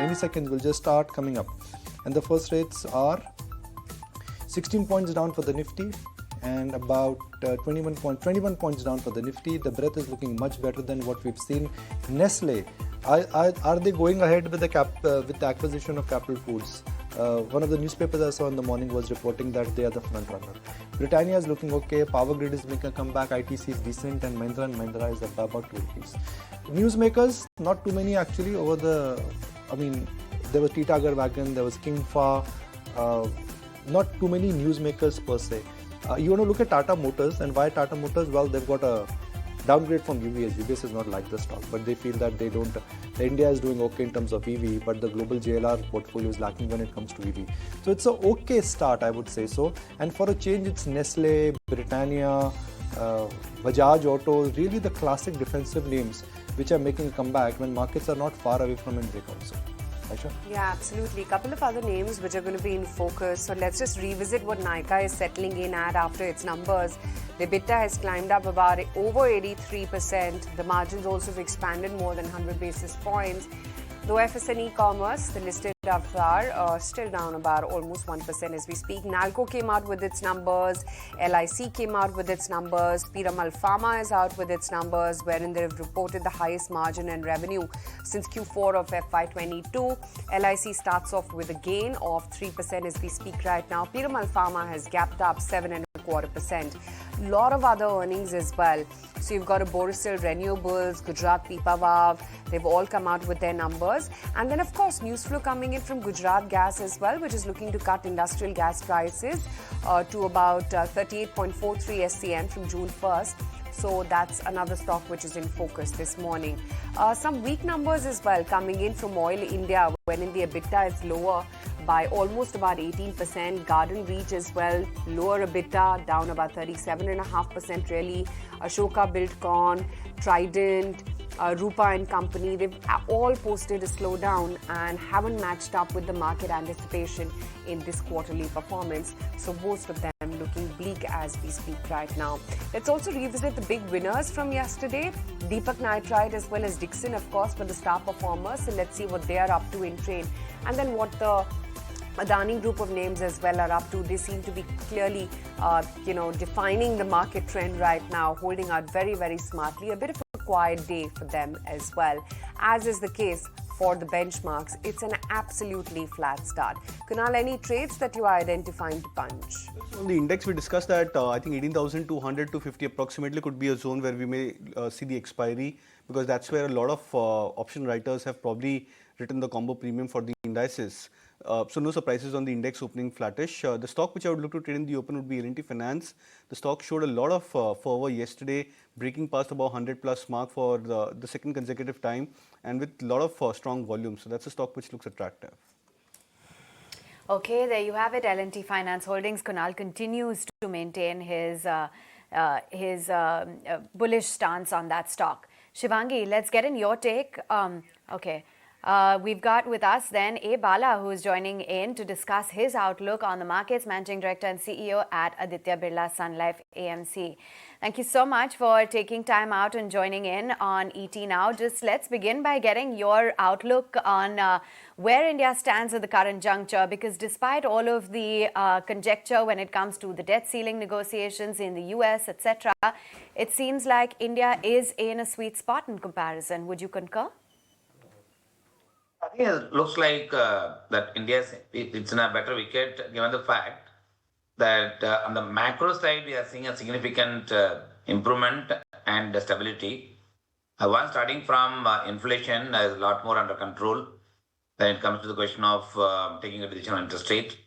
any seconds will just start coming up. And the first rates are 16 points down for the Nifty and about 21 points down for the Nifty. The breadth is looking much better than what we've seen. Nestle, are they going ahead with the acquisition of Capital Foods? One of the newspapers I saw in the morning was reporting that they are the front runner. Britannia is looking okay, Power Grid is making a comeback, ITC is decent, and Mahindra is up by about 2 rupees. Newsmakers, not too many actually there was Titagar Wagon, there was King Fa, not too many newsmakers per se. You want to look at Tata Motors, and why Tata Motors? Well, they've got a downgrade from UBS. UBS is not like the stock, but they feel that India is doing okay in terms of EV, but the global JLR portfolio is lacking when it comes to EV. So it's an okay start, I would say so. And for a change, it's Nestle, Britannia, Bajaj Auto, really the classic defensive names which are making a comeback when markets are not far away from a break also. Aisha? Yeah, absolutely. A couple of other names which are going to be in focus. So let's just revisit what Nykaa is settling in at after its numbers. The EBITDA has climbed up about over 83%. The margins also have expanded more than 100 basis points. Though FSN e-commerce, the listed are still down about almost 1% as we speak. Hindalco came out with its numbers. LIC came out with its numbers. Piramal Pharma is out with its numbers, wherein they have reported the highest margin and revenue since Q4 of FY22. LIC starts off with a gain of 3% as we speak right now. Piramal Pharma has gapped up 7.25%. Lot of other earnings as well. So you've got a Borosil Renewables, Gujarat Pipavav. They've all come out with their numbers. And then, of course, news flow coming in from Gujarat Gas as well, which is looking to cut industrial gas prices to about 38.43 SCM from June 1st. So that's another stock which is in focus this morning. Some weak numbers as well coming in from Oil India, when in the EBITDA is lower by almost about 18%. Garden Reach as well, lower EBITDA, down about 37.5% really. Ashoka Buildcon, Trident, Rupa and Company, they've all posted a slowdown and haven't matched up with the market anticipation in this quarterly performance. So most of them looking bleak as we speak right now. Let's also revisit the big winners from yesterday. Deepak Nitrite as well as Dixon, of course, were the star performers. So let's see what they are up to in trade. And then what the Adani group of names as well are up to. They seem to be clearly, defining the market trend right now, holding out very, very smartly. A bit of a quiet day for them as well. As is the case for the benchmarks, it's an absolutely flat start. Kunal, any trades that you are identifying to punch? On the index, we discussed that I think 18,200 to 50 approximately could be a zone where we may see the expiry, because that's where a lot of option writers have probably written the combo premium for the indices. So no surprises on the index opening flattish. The stock which I would look to trade in the open would be L&T Finance. The stock showed a lot of fervor yesterday, breaking past about 100 plus mark for the second consecutive time, and with a lot of strong volume. So that's a stock which looks attractive. Okay, there you have it. L&T Finance Holdings. Kunal continues to maintain his bullish stance on that stock. Shivangi, let's get in your take. Okay. We've got with us then A. Bala, who is joining in to discuss his outlook on the markets, Managing Director and CEO at Aditya Birla Sun Life AMC. Thank you so much for taking time out and joining in on ET Now. Just let's begin by getting your outlook on where India stands at the current juncture, because despite all of the conjecture when it comes to the debt ceiling negotiations in the US, etc., it seems like India is in a sweet spot in comparison. Would you concur? I think it looks like that it's in a better wicket, given the fact that on the macro side, we are seeing a significant improvement and stability. One, starting from inflation is a lot more under control when it comes to the question of taking a decision on interest rate.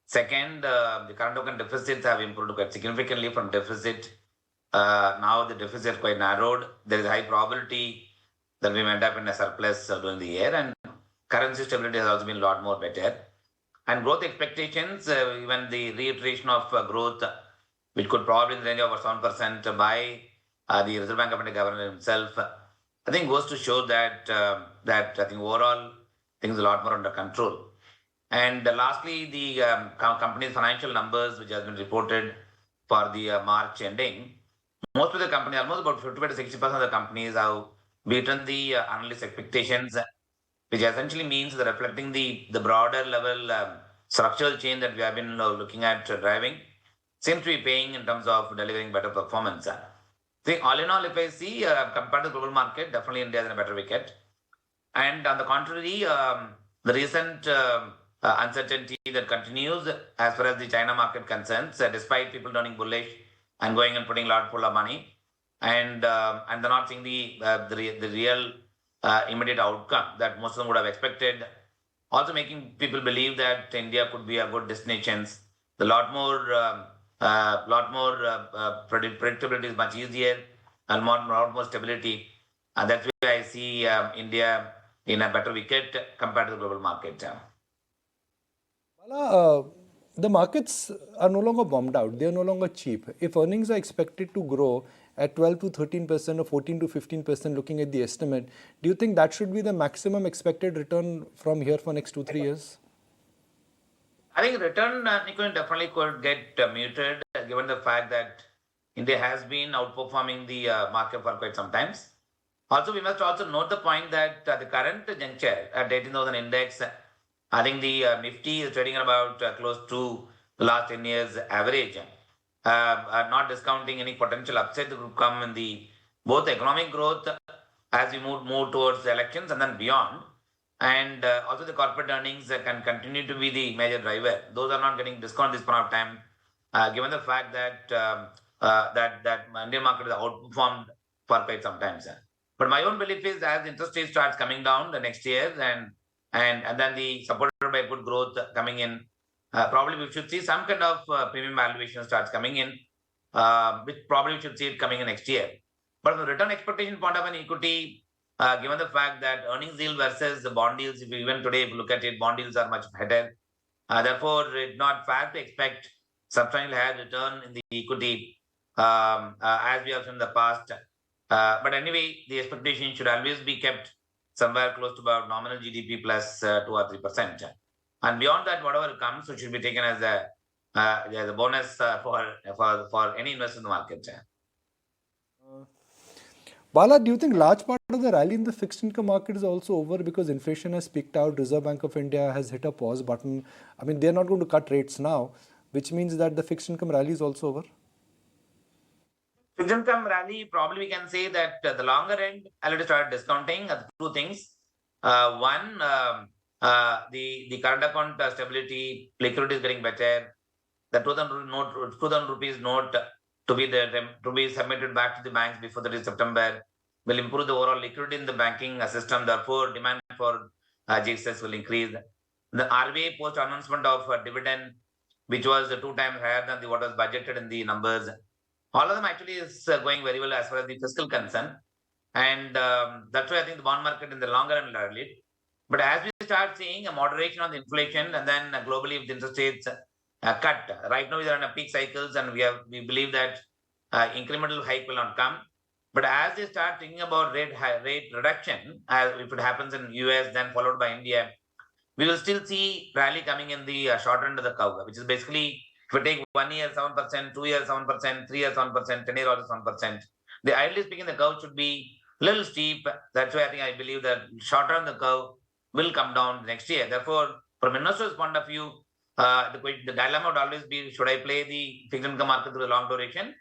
Second, the current account deficits have improved quite significantly from deficit. Now the deficit is quite narrowed. There is a high probability that we may end up in a surplus during the year, and currency stability has also been a lot more better. And growth expectations, even the reiteration of growth, which could probably in the range of over 7% by the Reserve Bank of India Governor himself, I think goes to show that I think overall things are a lot more under control. And lastly, the company's financial numbers, which has been reported for the March ending, most of the companies, almost about 55 to 60% of the companies have beaten the analyst expectations. which essentially means that reflecting the broader level structural change that we have been looking at driving seems to be paying in terms of delivering better performance. See, all in all, if I see compared to the global market, definitely India is in a better wicket. And on the contrary, the recent uncertainty that continues as far as the China market concerns, despite people turning bullish and going and putting a lot full of money, and they're not seeing the real immediate outcome that most of them would have expected. Also making people believe that India could be a good destination. The lot more predictability is much easier and lot more stability. And that's why I see India in a better wicket compared to the global market. Bala, the markets are no longer bombed out. They are no longer cheap. If earnings are expected to grow at 12 to 13% or 14 to 15% looking at the estimate, do you think that should be the maximum expected return from here for next 2-3 years? I think return definitely could get muted given the fact that India has been outperforming the market for quite some time. Also, we must also note the point that the current juncture at 18,000 index, I think the Nifty is trading at about close to the last 10 years average, not discounting any potential upside that could come in the both economic growth as we move towards the elections and then beyond. And also the corporate earnings can continue to be the major driver. Those are not getting discounted this point of time, given the fact that that Indian market is outperformed for quite some time. But my own belief is as interest rate starts coming down the next year and then the supported by good growth coming in, probably we should see some kind of premium valuation starts coming in, which probably we should see it coming in next year. But from the return expectation point of an equity, given the fact that earnings yield versus the bond yields, if you even today if you look at it, bond yields are much better. Therefore, it's not fair to expect substantially higher return in the equity as we have seen in the past. But anyway, the expectation should always be kept somewhere close to about nominal GDP plus 2 or 3%. And beyond that, whatever comes, it should be taken as a bonus for any investor in the market. Bala, do you think large part of the rally in the fixed income market is also over because inflation has peaked out, Reserve Bank of India has hit a pause button? I mean, they're not going to cut rates now, which means that the fixed income rally is also over? Fixed income rally, probably we can say that the longer end already started discounting two things. One, the current account stability, liquidity is getting better. The 2,000 rupees note to be submitted back to the banks before the September will improve the overall liquidity in the banking system. Therefore, demand for GSS will increase. The RBI post announcement of dividend, which was 2 times higher than what was budgeted in the numbers. All of them actually is going very well as far as the fiscal concern. And that's why I think the bond market in the longer run rallied. But as we start seeing a moderation on the inflation and then globally if the interest rates cut, right now we are in a peak cycles and we believe that incremental hike will not come. But as they start thinking about rate reduction, if it happens in US then followed by India, we will still see rally coming in the short end of the curve, which is basically if we take 1 year 7%, 2 years 7%, 3 years 7%, 10 years also 7%. The ideally speaking, the curve should be a little steep. That's why I believe that shorter on the curve will come down next year. Therefore, from investor's point of view, the dilemma would always be: should I play the fixed income market through the long duration,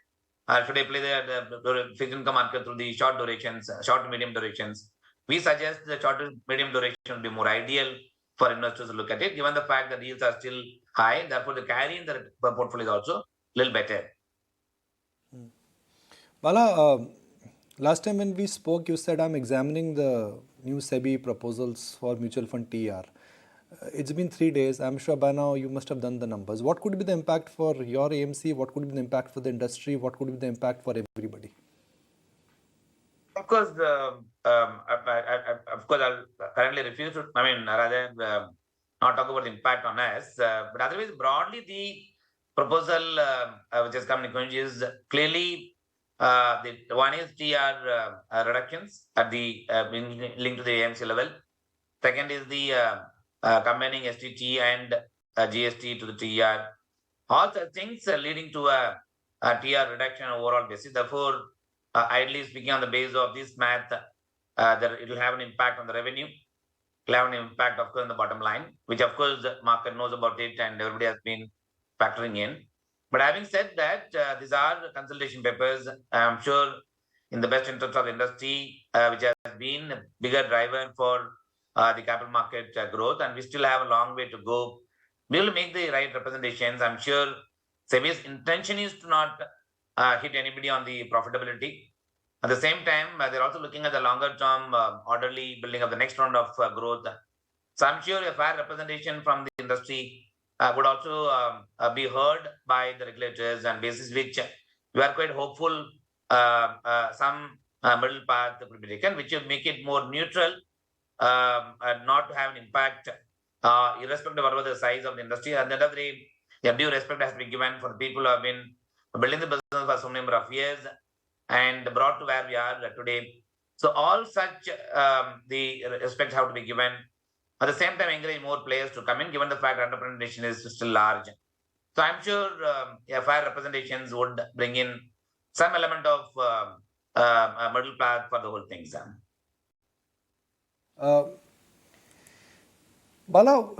or should I play the fixed income market through the short durations, short to medium durations? We suggest the short to medium duration will be more ideal for investors to look at it, given the fact that yields are still high. Therefore, the carry in the portfolio is also a little better. Bala, last time when we spoke, you said I'm examining the new SEBI proposals for mutual fund TR. It's been 3 days. I'm sure by now you must have done the numbers. What could be the impact for your AMC? What could be the impact for the industry? What could be the impact for everybody? Of course, I'll currently refuse to. Rather not talk about the impact on us. But otherwise, broadly, the proposal which has come is clearly the one is TR reductions at the linked to the AMC level. Second is the combining STT and GST to the TR. All such things leading to a TR reduction on overall basis. Therefore, ideally speaking, on the basis of this math, that it will have an impact on the revenue. will have an impact, of course, on the bottom line, which, of course, the market knows about it and everybody has been factoring in. But having said that, these are consultation papers. I'm sure in the best interest of the industry, which has been a bigger driver for the capital market growth, and we still have a long way to go. We will make the right representations. I'm sure SEBI's intention is to not hit anybody on the profitability. At the same time, they're also looking at the longer term orderly building of the next round of growth. So I'm sure a fair representation from the industry would also be heard by the regulators, and basis which we are quite hopeful some middle path will be taken, which will make it more neutral and not to have an impact irrespective of whatever the size of the industry. At the end of the day, the due respect has to be given for the people who have been building the business for some number of years and brought to where we are today. So all such the respect have to be given. At the same time, encourage more players to come in, given the fact representation is still large. So I'm sure fair representations would bring in some element of middle path for the whole thing, Sam. Bala,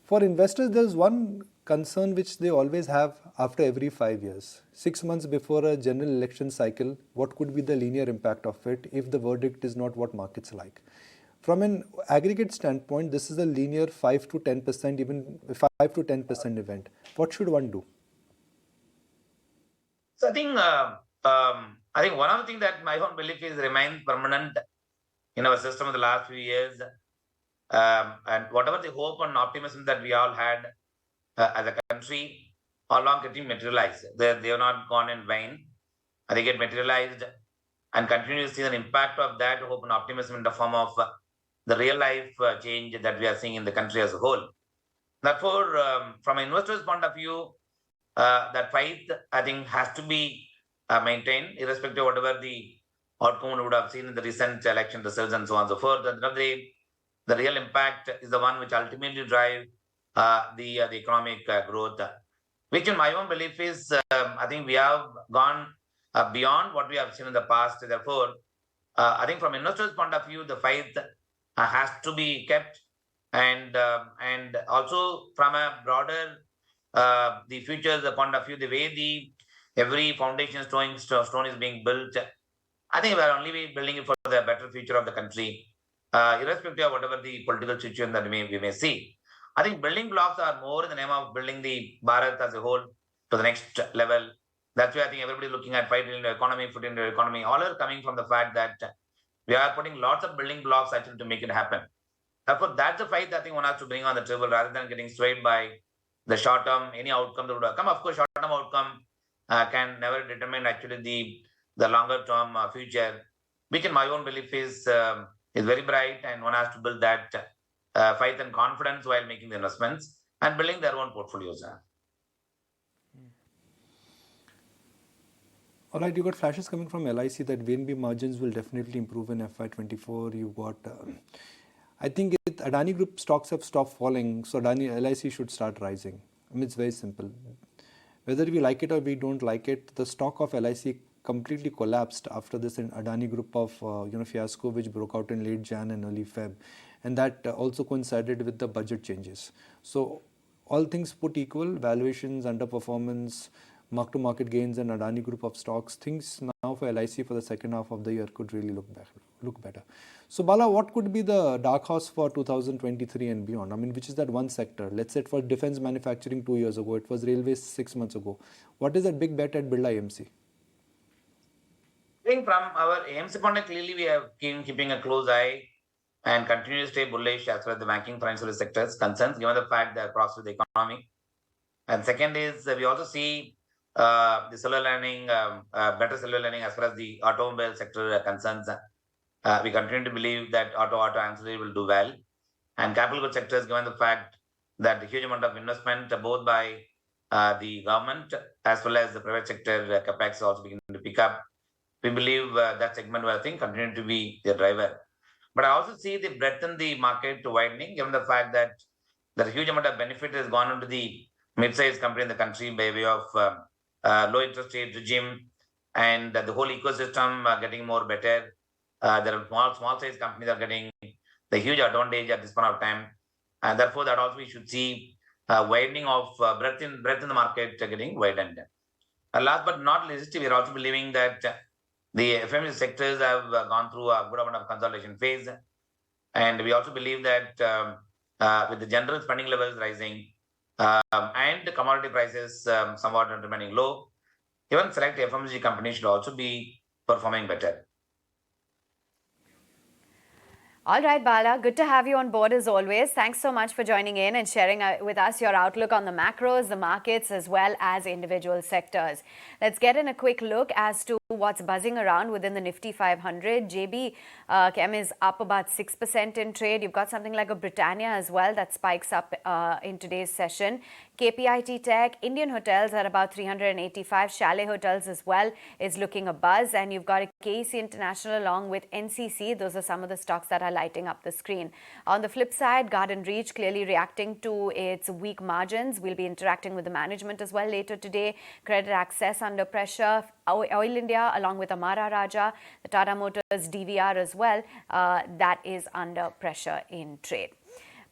for investors, there's one concern which they always have after every 5 years. 6 months before a general election cycle, what could be the linear impact of it if the verdict is not what markets like? From an aggregate standpoint, this is a linear 5 to 10%, even 5 to 10% event. What should one do? So I think one of the things that my own belief is remains permanent in our system of the last few years, and whatever the hope and optimism that we all had as a country, all along getting materialized. They have not gone in vain. They get materialized and continue to see the impact of that hope and optimism in the form of the real life change that we are seeing in the country as a whole. Therefore, from an investor's point of view, that faith, I think, has to be maintained, irrespective of whatever the outcome we would have seen in the recent election results and so on and so forth. At the end of the day, the real impact is the one which ultimately drive the economic growth, which in my own belief is, I think we have gone beyond what we have seen in the past. Therefore, I think from investors' point of view, the faith has to be kept, and also from a broader the future, the point of view, the way every foundation stone is being built, I think we are only building it for the better future of the country, irrespective of whatever the political situation that we may see. I think building blocks are more in the name of building the Bharat as a whole to the next level. That's why I think everybody is looking at 5 trillion economy, 4 trillion economy, all are coming from the fact that we are putting lots of building blocks actually to make it happen. Therefore, that's the fight that I think one has to bring on the table rather than getting swayed by the short term, any outcome that would come. Of course, short term outcome can never determine actually the longer term future, which in my own belief is very bright, and one has to build that faith and confidence while making the investments and building their own portfolios. All right, you got flashes coming from LIC that VNB margins will definitely improve in FY24. You got, I think Adani Group stocks have stopped falling, so LIC should start rising. I mean, it's very simple. Whether we like it or we don't like it, the stock of LIC completely collapsed after this Adani Group of fiasco, which broke out in late Jan and early Feb, and that also coincided with the budget changes. So all things put equal, valuations, underperformance, mark-to-market gains and Adani Group of stocks, things now for LIC for the second half of the year could really look better. So Bala, what could be the dark horse for 2023 and beyond? I mean, which is that one sector? Let's say for defense manufacturing 2 years ago, it was railways 6 months ago. What is that big bet at Birla AMC? I think from our AMC point of view, clearly we have been keeping a close eye and continue to stay bullish as far as the banking financial sector is concerned, given the fact that across the economy. And second is we also see the silver lining, better silver lining as far as the automobile sector concerns. We continue to believe that auto ancillary will do well. And capital goods sectors, given the fact that the huge amount of investment both by the government as well as the private sector capex also beginning to pick up, we believe that segment will, I think, continue to be the driver. But I also see the breadth in the market widening, given the fact that the huge amount of benefit has gone into the mid-sized company in the country by way of low interest rate regime, and the whole ecosystem getting more better. There are small size companies are getting the huge advantage at this point of time. And therefore, that also we should see widening of breadth in the market getting widened. Last but not least, we are also believing that the FMCG sectors have gone through a good amount of consolidation phase. And we also believe that with the general spending levels rising and the commodity prices somewhat remaining low, even select FMCG companies should also be performing better. All right, Bala, good to have you on board as always. Thanks so much for joining in and sharing with us your outlook on the macros, the markets, as well as individual sectors. Let's get in a quick look as to what's buzzing around within the Nifty 500. JB Chem is up about 6% in trade. You've got something like a Britannia as well that spikes up in today's session. KPIT Tech, Indian Hotels at about 385. Chalet Hotels as well is looking a buzz. And you've got a KEC International along with NCC. Those are some of the stocks that are lighting up the screen. On the flip side, Garden Reach clearly reacting to its weak margins. We'll be interacting with the management as well later today. Credit Access under pressure. Oil India along with Amara Raja, the Tata Motors DVR as well, that is under pressure in trade.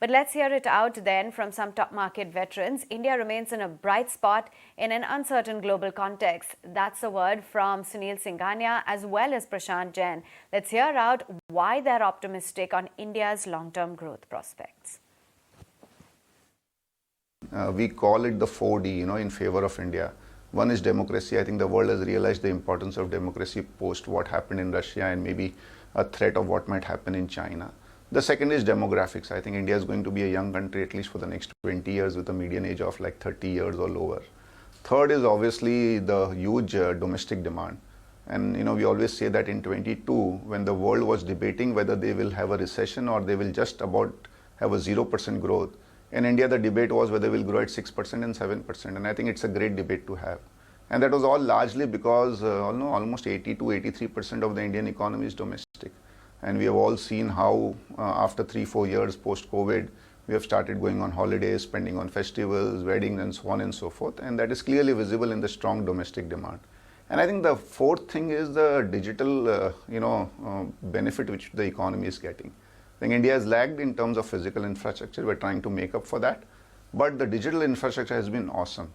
But let's hear it out then from some top market veterans. India remains in a bright spot in an uncertain global context. That's a word from Sunil Singhania as well as Prashant Jain. Let's hear out why they're optimistic on India's long-term growth prospects. We call it the 4D, in favor of India. One is democracy. I think the world has realized the importance of democracy post what happened in Russia and maybe a threat of what might happen in China. The second is demographics. I think India is going to be a young country at least for the next 20 years with a median age of like 30 years or lower. Third is obviously the huge domestic demand. And we always say that in 22, when the world was debating whether they will have a recession or they will just about have a 0% growth, in India the debate was whether we'll grow at 6% and 7%. And I think it's a great debate to have. And that was all largely because almost 80 to 83% of the Indian economy is domestic. And we have all seen how after 3-4 years post-COVID, we have started going on holidays, spending on festivals, weddings, and so on and so forth. And that is clearly visible in the strong domestic demand. And I think the fourth thing is the digital, benefit which the economy is getting. I think India has lagged in terms of physical infrastructure. We're trying to make up for that. But the digital infrastructure has been awesome.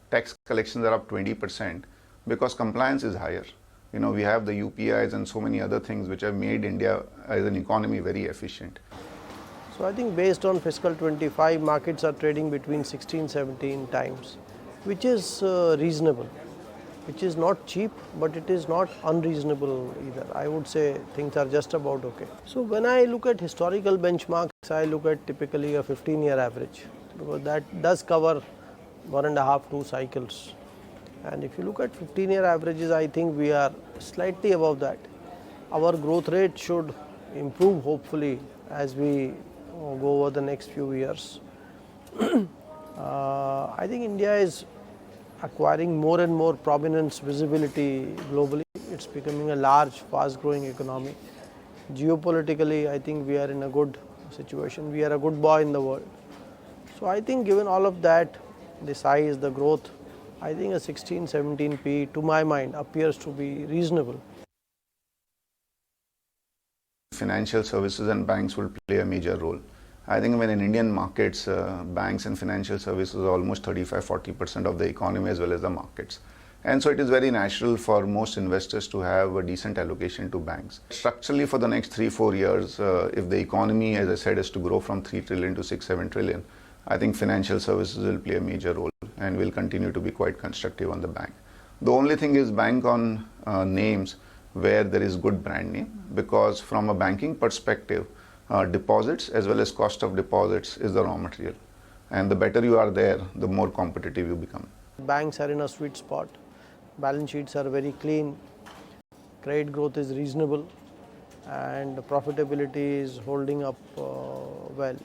Tax collections are up 20% because compliance is higher. We have the UPIs and so many other things which have made India as an economy very efficient. So I think based on fiscal 25, markets are trading between 16-17 times, which is reasonable, which is not cheap, but it is not unreasonable either. I would say things are just about okay. So when I look at historical benchmarks, I look at typically a 15-year average, because that does cover 1.5-2 cycles. And if you look at 15-year averages, I think we are slightly above that. Our growth rate should improve hopefully as we go over the next few years. I think India is acquiring more and more prominence, visibility globally. It's becoming a large, fast-growing economy. Geopolitically, I think we are in a good situation. We are a good boy in the world. So I think given all of that, the size, the growth, I think a 16-17 P, to my mind, appears to be reasonable. Financial services and banks will play a major role. I think when in Indian markets, banks and financial services are almost 35-40% of the economy as well as the markets. And so it is very natural for most investors to have a decent allocation to banks. Structurally, for the next 3-4 years, if the economy, as I said, is to grow from 3 trillion to 6-7 trillion, I think financial services will play a major role and will continue to be quite constructive on the bank. The only thing is bank on names where there is good brand name, because from a banking perspective, deposits as well as cost of deposits is the raw material. And the better you are there, the more competitive you become. Banks are in a sweet spot. Balance sheets are very clean. Credit growth is reasonable. And profitability is holding up well.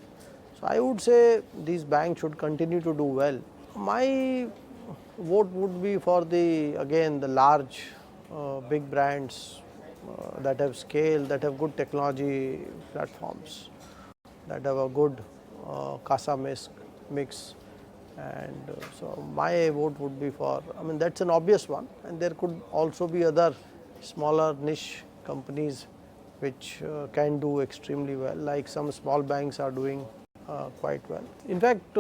So I would say these banks should continue to do well. My vote would be for the large, big brands that have scale, that have good technology platforms, that have a good CASA mix. And so my vote would be for, that's an obvious one. And there could also be other smaller niche companies which can do extremely well, like some small banks are doing quite well. In fact,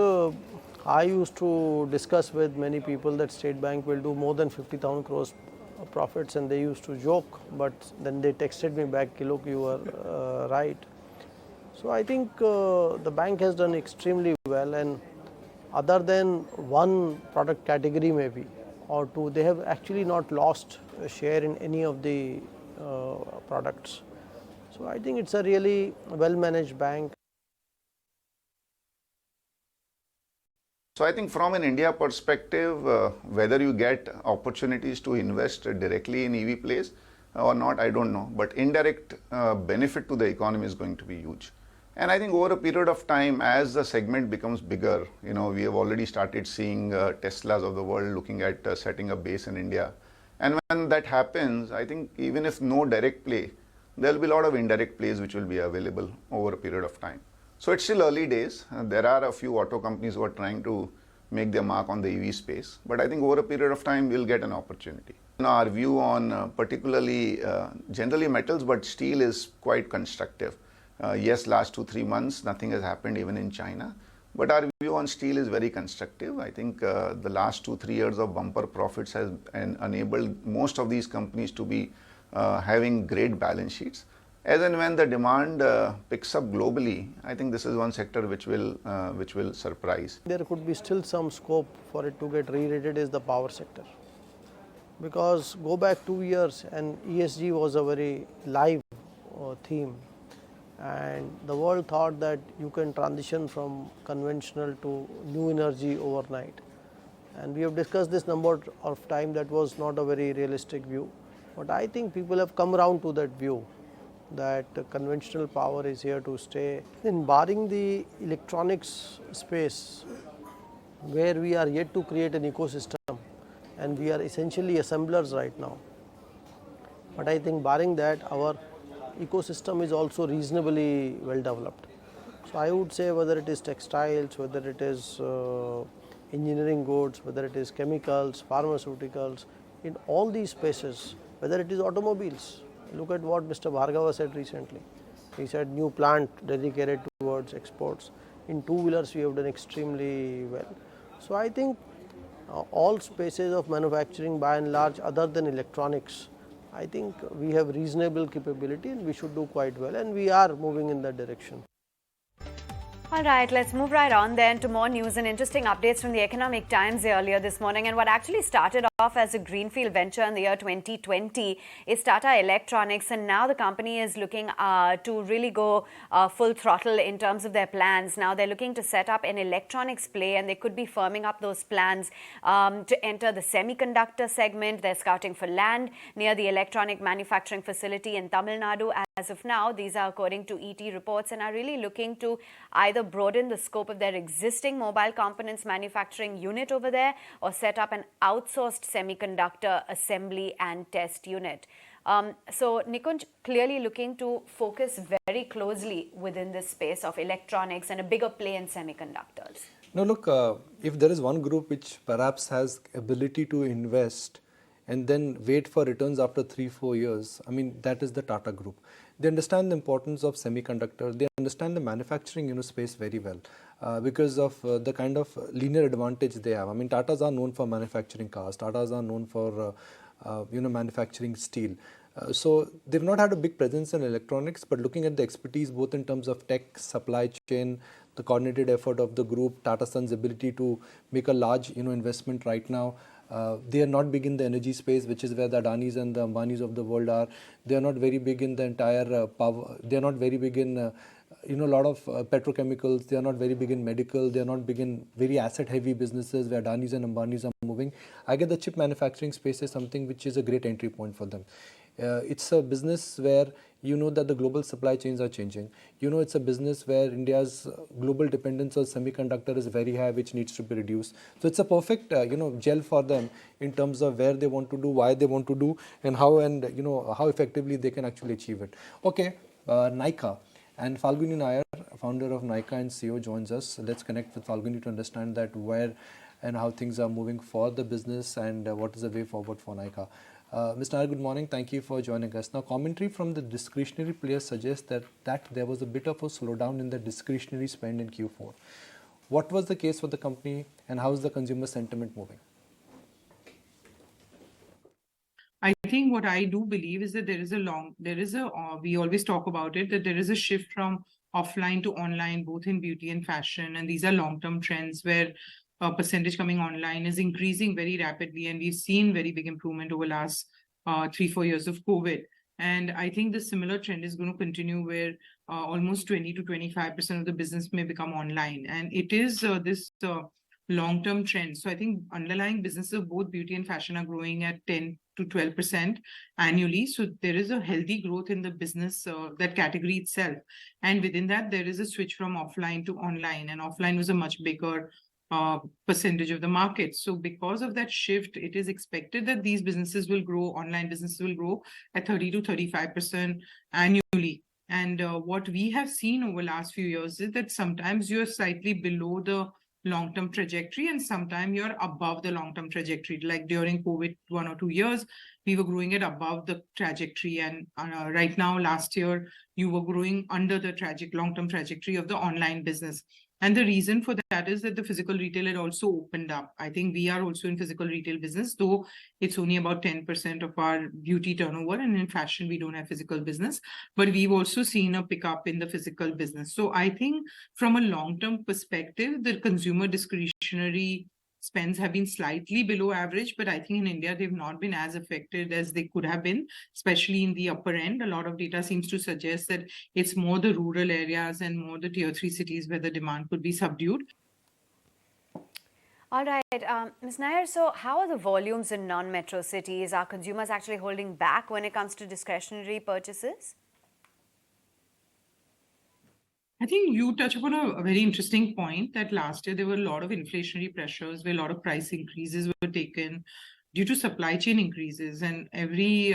I used to discuss with many people that State Bank will do more than 50,000 crores profits, and they used to joke, but then they texted me back, look, you were right. So I think the bank has done extremely well, and other than one product category maybe or two, they have actually not lost a share in any of the products. So I think it's a really well managed bank. So I think from an India perspective, whether you get opportunities to invest directly in EV plays or not, I don't know. But indirect benefit to the economy is going to be huge. And I think over a period of time, as the segment becomes bigger, we have already started seeing Teslas of the world looking at setting a base in India. And when that happens, I think even if no direct play, there will be a lot of indirect plays which will be available over a period of time. So it's still early days. There are a few auto companies who are trying to make their mark on the EV space. But I think over a period of time, we'll get an opportunity. Our view on particularly generally metals, but steel is quite constructive. Yes, last 2-3 months, nothing has happened even in China. But our view on steel is very constructive. I think the last 2-3 years of bumper profits has enabled most of these companies to be having great balance sheets. As and when the demand picks up globally, I think this is one sector which will surprise. There could be still some scope for it to get re-rated is the power sector. Because go back 2 years and ESG was a very live theme. And the world thought that you can transition from conventional to new energy overnight. And we have discussed this number of time, that was not a very realistic view. But I think people have come around to that view that conventional power is here to stay. In barring the electronics space, where we are yet to create an ecosystem and we are essentially assemblers right now. But I think barring that, our ecosystem is also reasonably well developed. So I would say whether it is textiles, whether it is engineering goods, whether it is chemicals, pharmaceuticals, in all these spaces, whether it is automobiles. Look at what Mr. Bhargava said recently. He said new plant dedicated towards exports. In two-wheelers we have done extremely well. So I think all spaces of manufacturing by and large, other than electronics, I think we have reasonable capability and we should do quite well, and we are moving in that direction. All right, let's move right on then to more news and interesting updates from the Economic Times earlier this morning. And what actually started off as a greenfield venture in the year 2020 is Tata Electronics, and now the company is looking to really go full throttle in terms of their plans. Now they're looking to set up an electronics play, and they could be firming up those plans to enter the semiconductor segment. They're scouting for land near the electronic manufacturing facility in Tamil Nadu. As of now, these are according to ET reports, and are really looking to either broaden the scope of their existing mobile components manufacturing unit over there or set up an outsourced semiconductor assembly and test unit. So Nikunj, clearly looking to focus very closely within this space of electronics and a bigger play in semiconductors. Now look, if there is one group which perhaps has ability to invest and then wait for returns after 3-4 years, I mean, that is the Tata Group. They understand the importance of semiconductors. They understand the manufacturing space very well because of the kind of linear advantage they have. I mean, Tatas are known for manufacturing cars. Tatas are known for manufacturing steel. So they've not had a big presence in electronics, but looking at the expertise both in terms of tech, supply chain, the coordinated effort of the group, Tata Sons' ability to make a large investment right now. They are not big in the energy space, which is where the Adanis and the Ambanis of the world are. They are not very big in the entire power. They are not very big in a lot of petrochemicals. They are not very big in medical. They are not big in very asset-heavy businesses where Adanis and Ambanis are moving. I get the chip manufacturing space is something which is a great entry point for them. It's a business where that the global supply chains are changing. It's a business where India's global dependence on semiconductor is very high, which needs to be reduced. So it's a perfect, gel for them in terms of where they want to do, why they want to do, and how effectively they can actually achieve it. Okay, Nykaa. And Falguni Nair, founder of Nykaa and CEO, joins us. Let's connect with Falguni to understand that where and how things are moving for the business and what is the way forward for Nykaa. Mr. Nair, good morning. Thank you for joining us. Now, commentary from the discretionary players suggests that there was a bit of a slowdown in the discretionary spend in Q4. What was the case for the company, and how is the consumer sentiment moving? I think what I do believe is that we always talk about it, that there is a shift from offline to online, both in beauty and fashion. And these are long-term trends where percentage coming online is increasing very rapidly. And we've seen very big improvement over last 3-4 years of COVID. And I think the similar trend is going to continue where almost 20 to 25% of the business may become online. And it is this long-term trend. So I think underlying businesses of both beauty and fashion are growing at 10 to 12% annually. So there is a healthy growth in the business, that category itself. And within that, there is a switch from offline to online, and offline was a much bigger percentage of the market. So because of that shift, it is expected that these businesses will grow, online businesses will grow at 30 to 35% annually. And what we have seen over the last few years is that sometimes you're slightly below the long-term trajectory and sometimes you're above the long-term trajectory. Like during COVID 1 or 2 years, we were growing at above the trajectory, and right now last year you were growing under the long-term trajectory of the online business. And the reason for that is that the physical retail had also opened up. I think we are also in physical retail business, though it's only about 10% of our beauty turnover, and in fashion we don't have physical business, but we've also seen a pickup in the physical business. So I think from a long-term perspective, the consumer discretionary spends have been slightly below average, but I think in India, they've not been as affected as they could have been, especially in the upper end. A lot of data seems to suggest that it's more the rural areas and more the tier 3 cities where the demand could be subdued. All right, Ms. Nair, so how are the volumes in non-metro cities? Are consumers actually holding back when it comes to discretionary purchases? I think you touch upon a very interesting point that last year there were a lot of inflationary pressures where a lot of price increases were taken due to supply chain increases, and every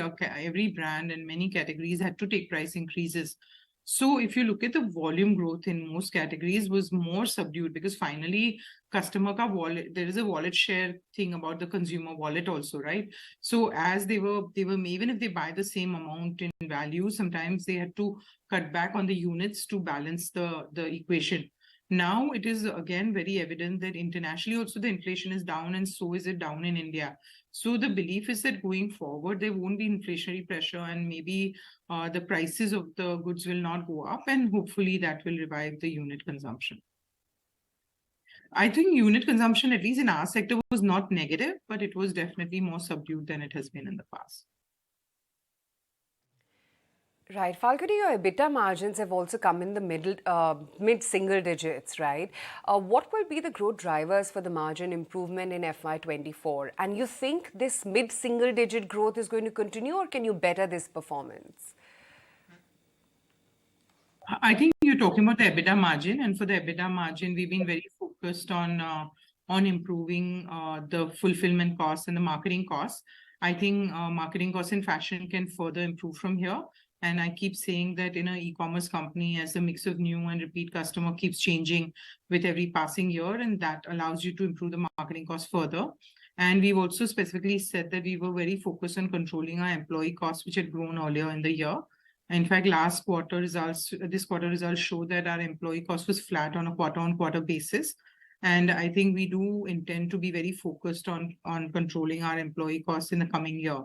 brand and many categories had to take price increases. So if you look at the volume growth in most categories was more subdued because finally customer ka wallet, there is a wallet share thing about the consumer wallet also, right? So as they were even if they buy the same amount in value, sometimes they had to cut back on the units to balance the equation. Now it is again very evident that internationally also the inflation is down, and so is it down in India. So the belief is that going forward, there won't be inflationary pressure, and maybe the prices of the goods will not go up, and hopefully that will revive the unit consumption. I think unit consumption, at least in our sector, was not negative, but it was definitely more subdued than it has been in the past. Right. Falguni, your EBITDA margins have also come in the mid-single digits, right? What will be the growth drivers for the margin improvement in FY24? And you think this mid-single digit growth is going to continue, or can you better this performance? I think you're talking about the EBITDA margin, and for the EBITDA margin, we've been very focused on improving the fulfillment costs and the marketing costs. I think marketing costs in fashion can further improve from here. And I keep saying that in an e-commerce company, as the mix of new and repeat customer keeps changing with every passing year, and that allows you to improve the marketing costs further. And we've also specifically said that we were very focused on controlling our employee costs, which had grown earlier in the year. In fact, this quarter results show that our employee cost was flat on a quarter-on-quarter basis. And I think we do intend to be very focused on controlling our employee costs in the coming year.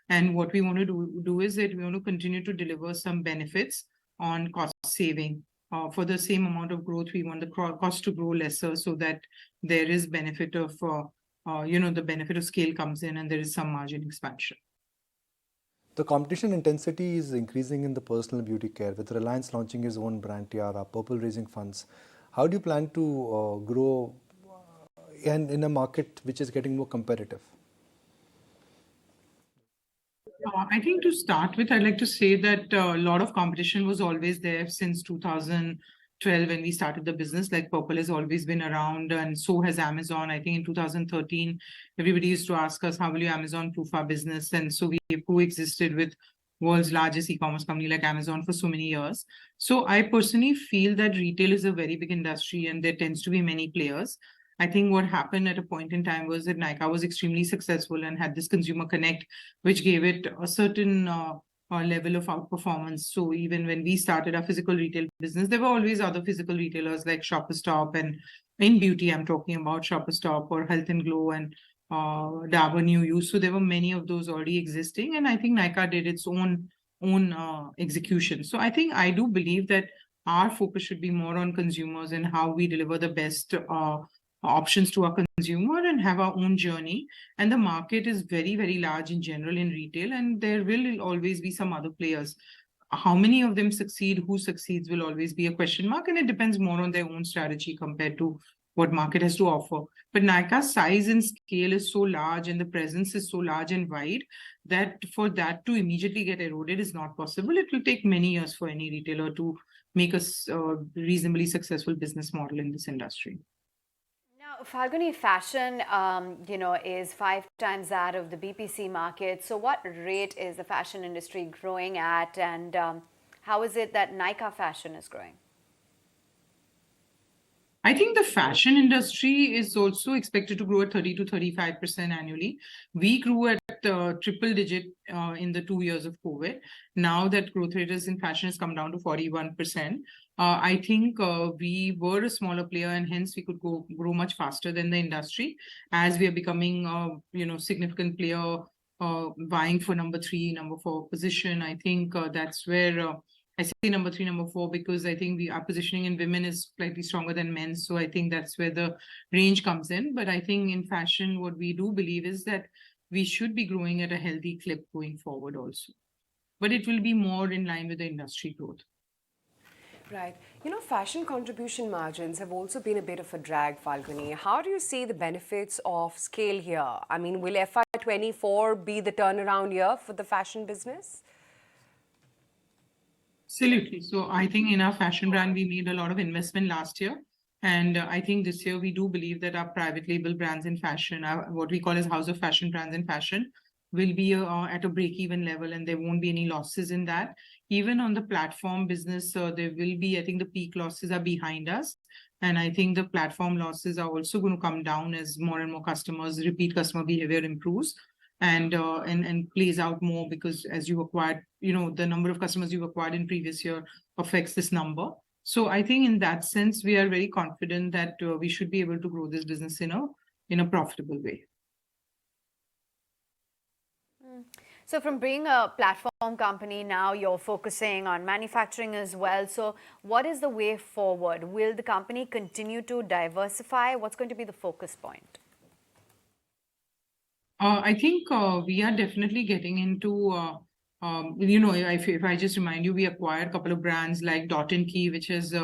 And what we want to do is that we want to continue to deliver some benefits on cost saving. For the same amount of growth, we want the cost to grow lesser so that there is benefit of, the benefit of scale comes in and there is some margin expansion. The competition intensity is increasing in the personal beauty care, with Reliance launching its own brand Tiara, Purple raising funds. How do you plan to grow in a market which is getting more competitive? I think to start with, I'd like to say that a lot of competition was always there since 2012 when we started the business. Like Purple has always been around, and so has Amazon. I think in 2013, everybody used to ask us, how will you Amazon-proof our business? And so we coexisted with world's largest e-commerce company like Amazon for so many years. So I personally feel that retail is a very big industry and there tends to be many players. I think what happened at a point in time was that Nykaa was extremely successful and had this consumer connect, which gave it a certain level of outperformance. So even when we started our physical retail business, there were always other physical retailers like Shoppers Stop, and in beauty, I'm talking about Shoppers Stop or Health and Glow and Dabur New Use. So there were many of those already existing, and I think Nykaa did its own execution. So I think I do believe that our focus should be more on consumers and how we deliver the best options to our consumer and have our own journey. And the market is very, very large in general in retail, and there will always be some other players. How many of them succeed, who succeeds, will always be a question mark, and it depends more on their own strategy compared to what market has to offer. But Nykaa's size and scale is so large and the presence is so large and wide that for that to immediately get eroded is not possible. It will take many years for any retailer to make a reasonably successful business model in this industry. Now, Falguni, fashion, is 5 times that of the BPC market. So what rate is the fashion industry growing at, and how is it that Nykaa fashion is growing? I think the fashion industry is also expected to grow at 30 to 35% annually. We grew at triple digit in the 2 years of COVID. Now that growth rate in fashion has come down to 41%. I think we were a smaller player, and hence we could grow much faster than the industry. As we are becoming significant player, vying for number 3, number 4 position. I think that's where I say number 3, number 4, because I think our positioning in women is slightly stronger than men. So I think that's where the range comes in. But I think in fashion, what we do believe is that we should be growing at a healthy clip going forward also. But it will be more in line with the industry growth. Right. Fashion contribution margins have also been a bit of a drag, Falguni. How do you see the benefits of scale here? I mean, will FY24 be the turnaround year for the fashion business? Absolutely. So I think in our fashion brand, we made a lot of investment last year. And I think this year we do believe that our private label brands in fashion, what we call as house of fashion brands in fashion, will be at a break-even level, and there won't be any losses in that. Even on the platform business, there will be, I think the peak losses are behind us. And I think the platform losses are also going to come down as more and more repeat customer behavior improves. And plays out more, because as you acquired, the number of customers you acquired in previous year affects this number. So I think in that sense, we are very confident that we should be able to grow this business in a profitable way. So from being a platform company, now you're focusing on manufacturing as well. So what is the way forward? Will the company continue to diversify? What's going to be the focus point? I think we are definitely getting into, if I just remind you, we acquired a couple of brands like Dot & Key, which has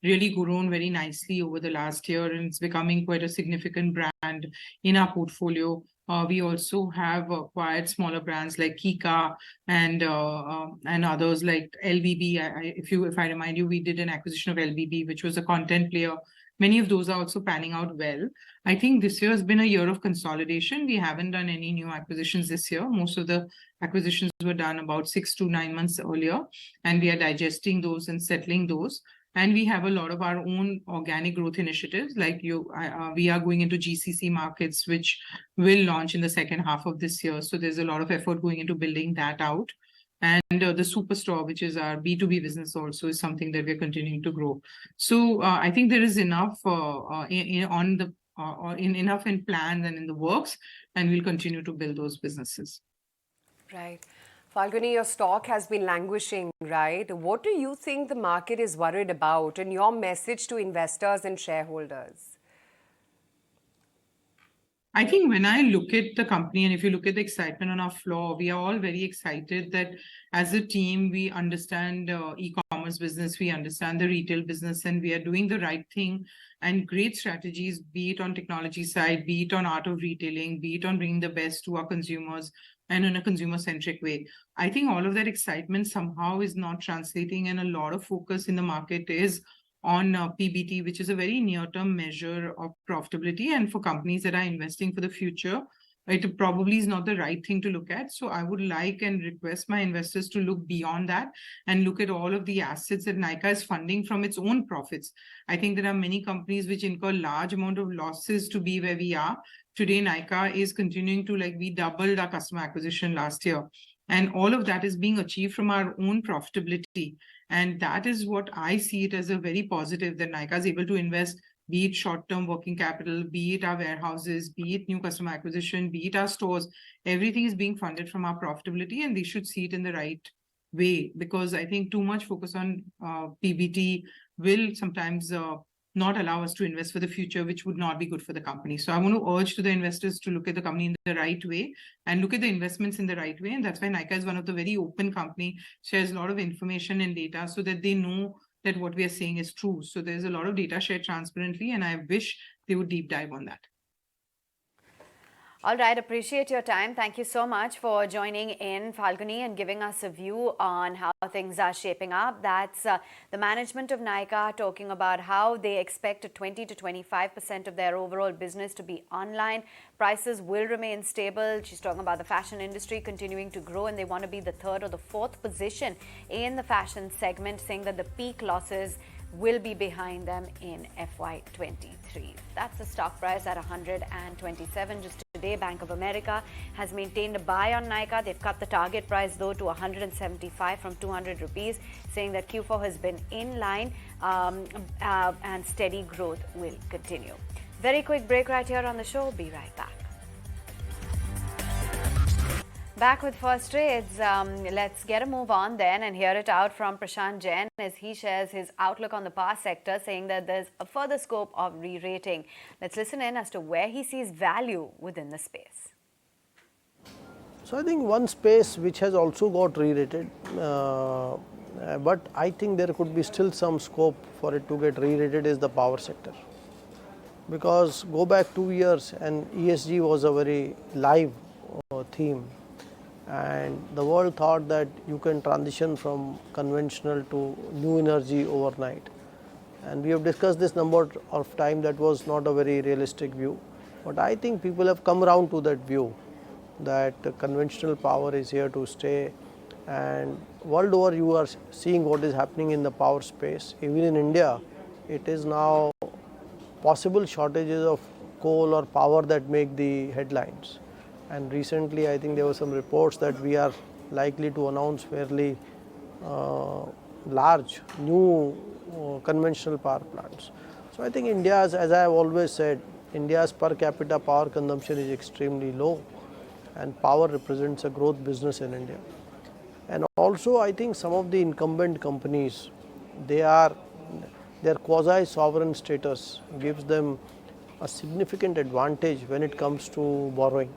really grown very nicely over the last year, and it's becoming quite a significant brand in our portfolio. We also have acquired smaller brands like Kika and others like LBB. If I remind you, we did an acquisition of LBB, which was a content player. Many of those are also panning out well. I think this year has been a year of consolidation. We haven't done any new acquisitions this year. Most of the acquisitions were done about 6 to 9 months earlier, and we are digesting those and settling those. And we have a lot of our own organic growth initiatives, like we are going into GCC markets, which will launch in the second half of this year. So there's a lot of effort going into building that out. And the Superstore, which is our B2B business, also is something that we're continuing to grow. So I think there is enough enough in plans and in the works, and we'll continue to build those businesses. Right. Falguni, your stock has been languishing, right? What do you think the market is worried about, and your message to investors and shareholders? I think when I look at the company, and if you look at the excitement on our floor, we are all very excited that as a team, we understand e-commerce business, we understand the retail business, and we are doing the right thing and great strategies, be it on technology side, be it on art of retailing, be it on bringing the best to our consumers and in a consumer-centric way. I think all of that excitement somehow is not translating, and a lot of focus in the market is on PBT, which is a very near-term measure of profitability. And for companies that are investing for the future, it probably is not the right thing to look at. So I would like and request my investors to look beyond that and look at all of the assets that Nykaa is funding from its own profits. I think there are many companies which incur large amount of losses to be where we are. Today, Nykaa is continuing to, like, we doubled our customer acquisition last year. And all of that is being achieved from our own profitability. And that is what I see it as a very positive, that Nykaa is able to invest, be it short-term working capital, be it our warehouses, be it new customer acquisition, be it our stores. Everything is being funded from our profitability, and they should see it in the right way, because I think too much focus on PBT will sometimes not allow us to invest for the future, which would not be good for the company. So I want to urge to the investors to look at the company in the right way and look at the investments in the right way. And that's why Nykaa is one of the very open company, shares a lot of information and data so that they know that what we are saying is true. So there's a lot of data shared transparently, and I wish they would deep dive on that. All right, appreciate your time. Thank you so much for joining in, Falguni, and giving us a view on how things are shaping up. That's the management of Nykaa talking about how they expect 20 to 25% of their overall business to be online. Prices will remain stable. She's talking about the fashion industry continuing to grow, and they want to be the third or the fourth position in the fashion segment, saying that the peak losses will be behind them in FY23. That's the stock price at 127 just today. Bank of America has maintained a buy on Nykaa. They've cut the target price though to 175 from 200 rupees, saying that Q4 has been in line and steady growth will continue. Very quick break right here on the show. Be right back. Back with First Trades. Let's get a move on then and hear it out from Prashant Jain as he shares his outlook on the power sector, saying that there's a further scope of re-rating. Let's listen in as to where he sees value within the space. So I think one space which has also got re-rated, but I think there could be still some scope for it to get re-rated is the power sector. Because go back 2 years and ESG was a very live theme. And the world thought that you can transition from conventional to new energy overnight. And we have discussed this number of time, that was not a very realistic view. But I think people have come around to that view that conventional power is here to stay. And world over you are seeing what is happening in the power space. Even in India, it is now possible shortages of coal or power that make the headlines. And recently, I think there were some reports that we are likely to announce fairly large new conventional power plants. So I think India's, as I have always said, India's per capita power consumption is extremely low, and power represents a growth business in India. And also, I think some of the incumbent companies, their quasi-sovereign status gives them a significant advantage when it comes to borrowing.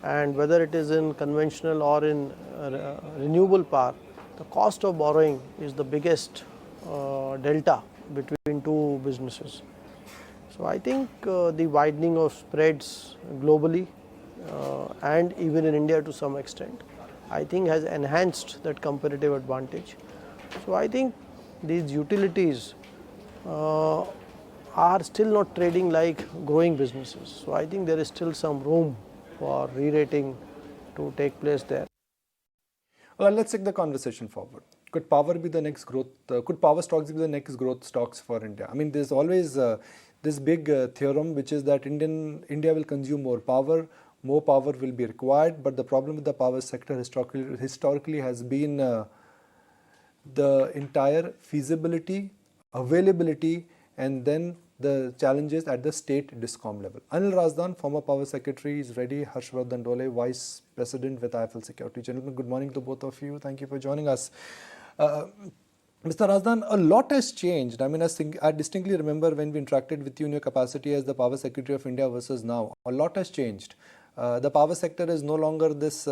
And whether it is in conventional or in renewable power, the cost of borrowing is the biggest delta between two businesses. So I think the widening of spreads globally and even in India to some extent, I think has enhanced that competitive advantage. So I think these utilities are still not trading like growing businesses. So I think there is still some room for re-rating to take place there. Well, let's take the conversation forward. Could power be the next growth? Could power stocks be the next growth stocks for India? I mean, there's always this big theorem, which is that India will consume more power will be required. But the problem with the power sector historically has been the entire feasibility, availability, and then the challenges at the state discom level. Anil Razdan, former power secretary, is ready. Harshvardhan Dole, vice president with IIFL Security. Gentlemen, good morning to both of you. Thank you for joining us. Mr. Razdan, a lot has changed. I mean, I distinctly remember when we interacted with you in your capacity as the Power Secretary of India versus now. A lot has changed. The power sector is no longer this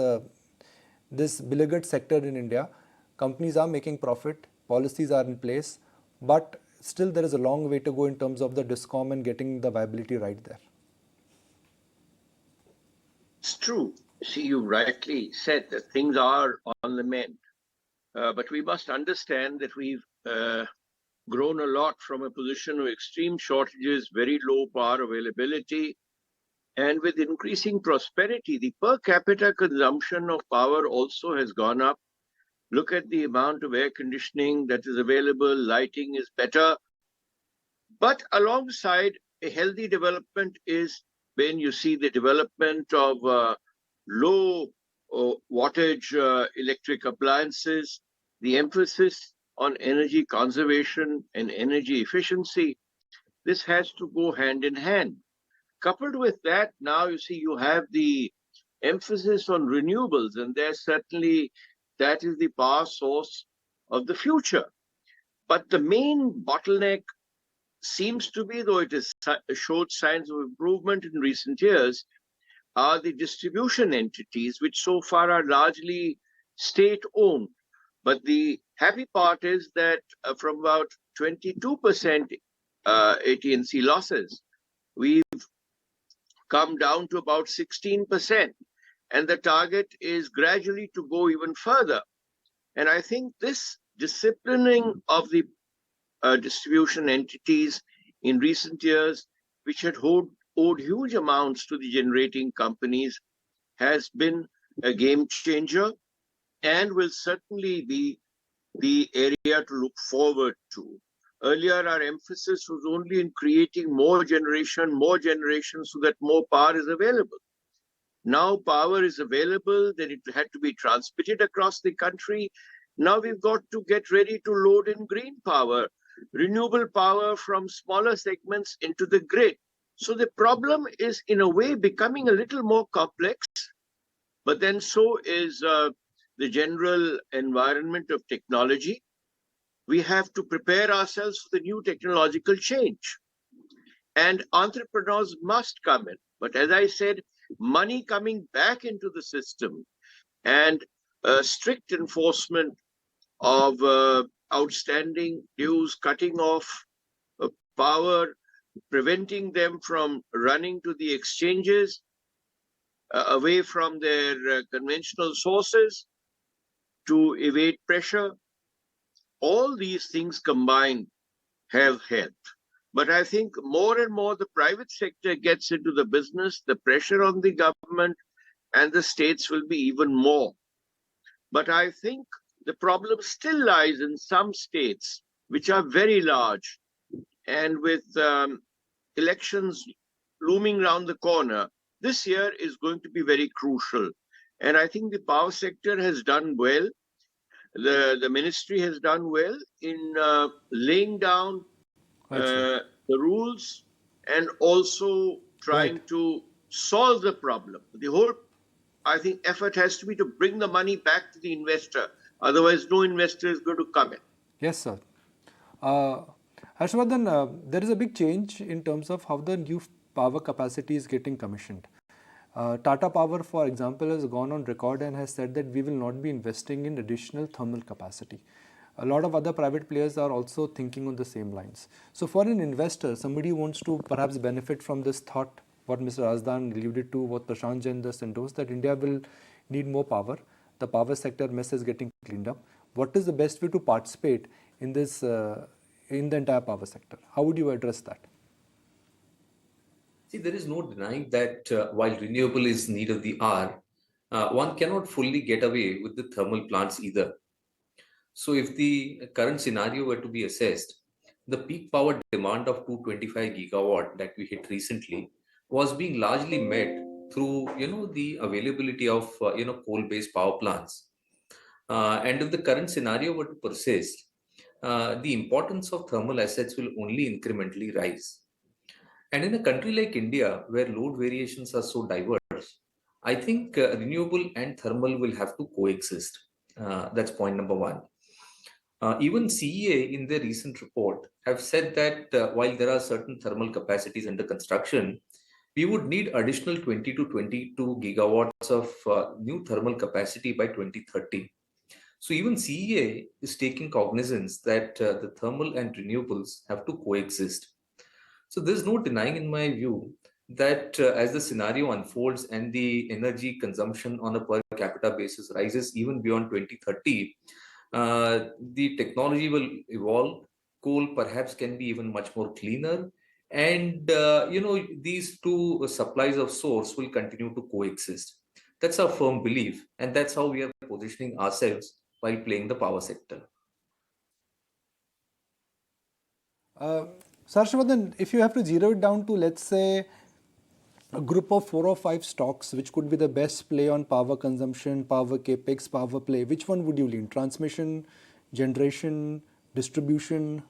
beleaguered sector in India. Companies are making profit, policies are in place, but still there is a long way to go in terms of the discom and getting the viability right there. It's true. See, you rightly said that things are on the mend. But we must understand that we've grown a lot from a position of extreme shortages, very low power availability, And with increasing prosperity, the per capita consumption of power also has gone up. Look at the amount of air conditioning that is available, lighting is better. But alongside a healthy development is when you see the development of low wattage electric appliances, the emphasis on energy conservation and energy efficiency. This has to go hand in hand. Coupled with that, now you see you have the emphasis on renewables, and there's certainly that is the power source of the future. But the main bottleneck seems to be, though it has showed signs of improvement in recent years, are the distribution entities, which so far are largely state-owned. But the happy part is that from about 22% AT&C losses, we've come down to about 16%. And the target is gradually to go even further. And I think this disciplining of the distribution entities in recent years, which had owed huge amounts to the generating companies, has been a game changer and will certainly be the area to look forward to. Earlier, our emphasis was only in creating more generation so that more power is available. Now power is available, then it had to be transmitted across the country. Now we've got to get ready to load in green power, renewable power from smaller segments into the grid. So the problem is in a way becoming a little more complex, but then so is the general environment of technology. We have to prepare ourselves for the new technological change. And entrepreneurs must come in. But as I said, money coming back into the system and strict enforcement of outstanding dues, cutting off power, preventing them from running to the exchanges away from their conventional sources to evade pressure. All these things combined have helped. But I think more and more the private sector gets into the business, the pressure on the government and the states will be even more. But I think the problem still lies in some states, which are very large. And with elections looming around the corner, this year is going to be very crucial. And I think the power sector has done well. The ministry has done well in laying down the rules and also trying to solve the problem. The whole, I think, effort has to be to bring the money back to the investor. Otherwise, no investor is going to come in. Yes, sir. Harshvardhan, there is a big change in terms of how the new power capacity is getting commissioned. Tata Power, for example, has gone on record and has said that we will not be investing in additional thermal capacity. A lot of other private players are also thinking on the same lines. So for an investor, somebody who wants to perhaps benefit from this thought, what Mr. Razdan alluded to, what Prashant Jain just endorsed, that India will need more power. The power sector mess is getting cleaned up. What is the best way to participate in this, in the entire power sector? How would you address that? See, there is no denying that while renewable is need of the hour, one cannot fully get away with the thermal plants either. So if the current scenario were to be assessed, the peak power demand of 225 gigawatt that we hit recently was being largely met through, the availability of, coal-based power plants. And if the current scenario were to persist, the importance of thermal assets will only incrementally rise. And in a country like India, where load variations are so diverse, I think renewable and thermal will have to coexist. That's point number one. Even CEA in their recent report have said that while there are certain thermal capacities under construction, we would need additional 20 to 22 gigawatts of new thermal capacity by 2030. So even CEA is taking cognizance that the thermal and renewables have to coexist. So there's no denying, in my view, that as the scenario unfolds and the energy consumption on a per capita basis rises even beyond 2030, the technology will evolve. Coal perhaps can be even much more cleaner, And these two supplies of source will continue to coexist. That's our firm belief, and that's how we are positioning ourselves while playing the power sector. Sarshavardhan, if you have to zero it down to, let's say, a group of 4 or 5 stocks, which could be the best play on power consumption, power capex, power play, which one would you lean? Transmission, generation, distribution?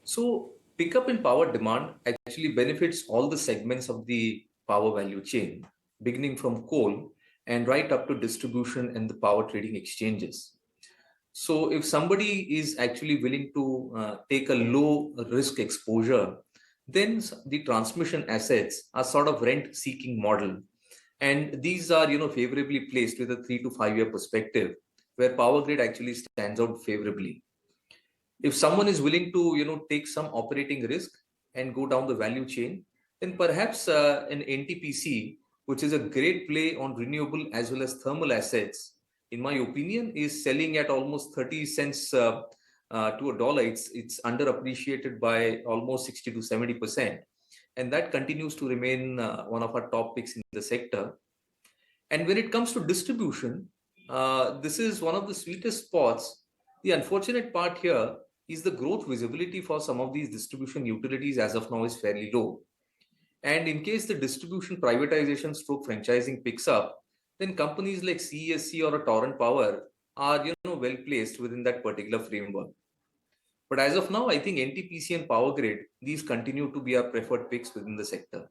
So, pickup in power demand actually benefits all the segments of the power value chain, beginning from coal and right up to distribution and the power trading exchanges. So, if somebody is actually willing to take a low risk exposure, then the transmission assets are sort of rent seeking model. And these are, favorably placed with a 3 to 5 year perspective, where power grid actually stands out favorably. If someone is willing to take some operating risk and go down the value chain, then perhaps an NTPC, which is a great play on renewable as well as thermal assets, in my opinion, is selling at almost 30 cents to a dollar. It's underappreciated by almost 60 to 70%, and that continues to remain one of our top picks in the sector. And when it comes to distribution, this is one of the sweetest spots. The unfortunate part here is the growth visibility for some of these distribution utilities as of now is fairly low. And in case the distribution privatization stroke franchising picks up, then companies like CESC or a Torrent Power are well placed within that particular framework. But as of now, I think NTPC and Power Grid, these continue to be our preferred picks within the sector.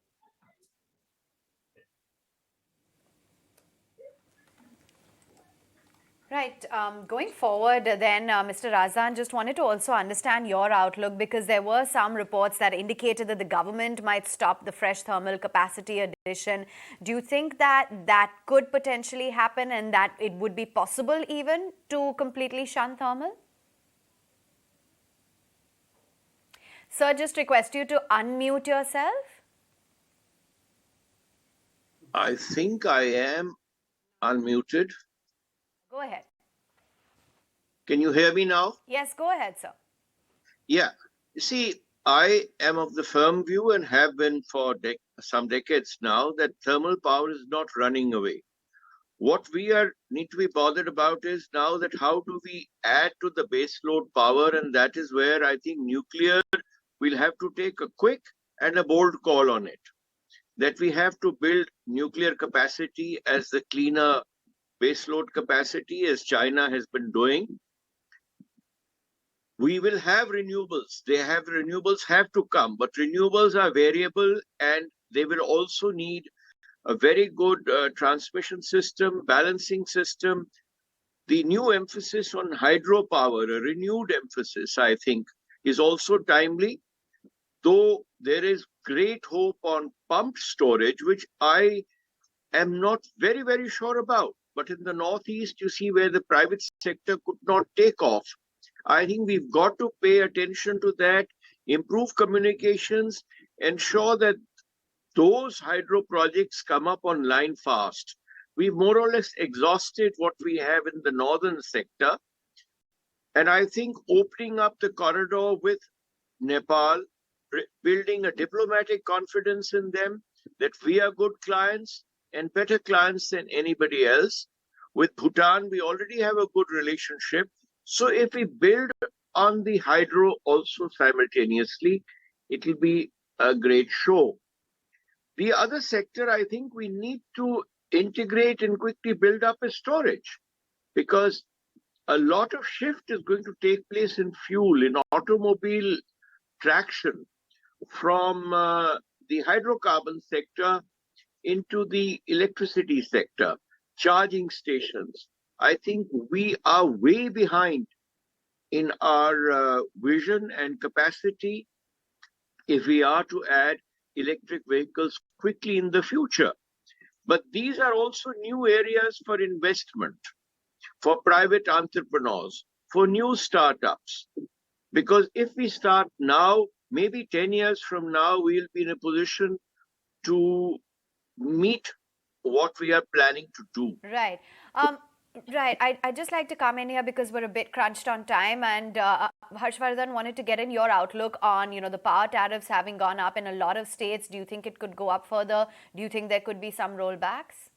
Right. Going forward, then, Mr. Razan, just wanted to also understand your outlook, because there were some reports that indicated that the government might stop the fresh thermal capacity addition. Do you think that that could potentially happen, and that it would be possible even to completely shun thermal? Sir, just request you to unmute yourself. I think I am unmuted. Go ahead. Can you hear me now? Yes, go ahead, sir. Yeah. You see, I am of the firm view and have been for some decades now that thermal power is not running away. What we need to be bothered about is now that how do we add to the base load power, and that is where I think nuclear will have to take a quick and a bold call on it. That we have to build nuclear capacity as the cleaner baseload capacity, as China has been doing. We will have renewables. Renewables have to come, but renewables are variable, and they will also need a very good transmission system, balancing system. The new emphasis on hydropower, a renewed emphasis, I think, is also timely, though there is great hope on pumped storage, which I am not very, very sure about. But in the Northeast, you see where the private sector could not take off. I think we've got to pay attention to that, improve communications, ensure that those hydro projects come up online fast. We've more or less exhausted what we have in the northern sector. And I think opening up the corridor with Nepal, building a diplomatic confidence in them that we are good clients and better clients than anybody else. With Bhutan, we already have a good relationship. So if we build on the hydro also simultaneously, it will be a great show. The other sector, I think we need to integrate and quickly build up a storage, because a lot of shift is going to take place in fuel, in automobile traction from the hydrocarbon sector into the electricity sector, charging stations. I think we are way behind in our vision and capacity if we are to add electric vehicles quickly in the future. But these are also new areas for investment, for private entrepreneurs, for new startups. Because if we start now, maybe 10 years from now, we'll be in a position to meet what we are planning to do. Right. Right. I'd just like to come in here because we're a bit crunched on time. And Harshvardhan, wanted to get in your outlook on, the power tariffs having gone up in a lot of states. Do you think it could go up further? Do you think there could be some rollbacks?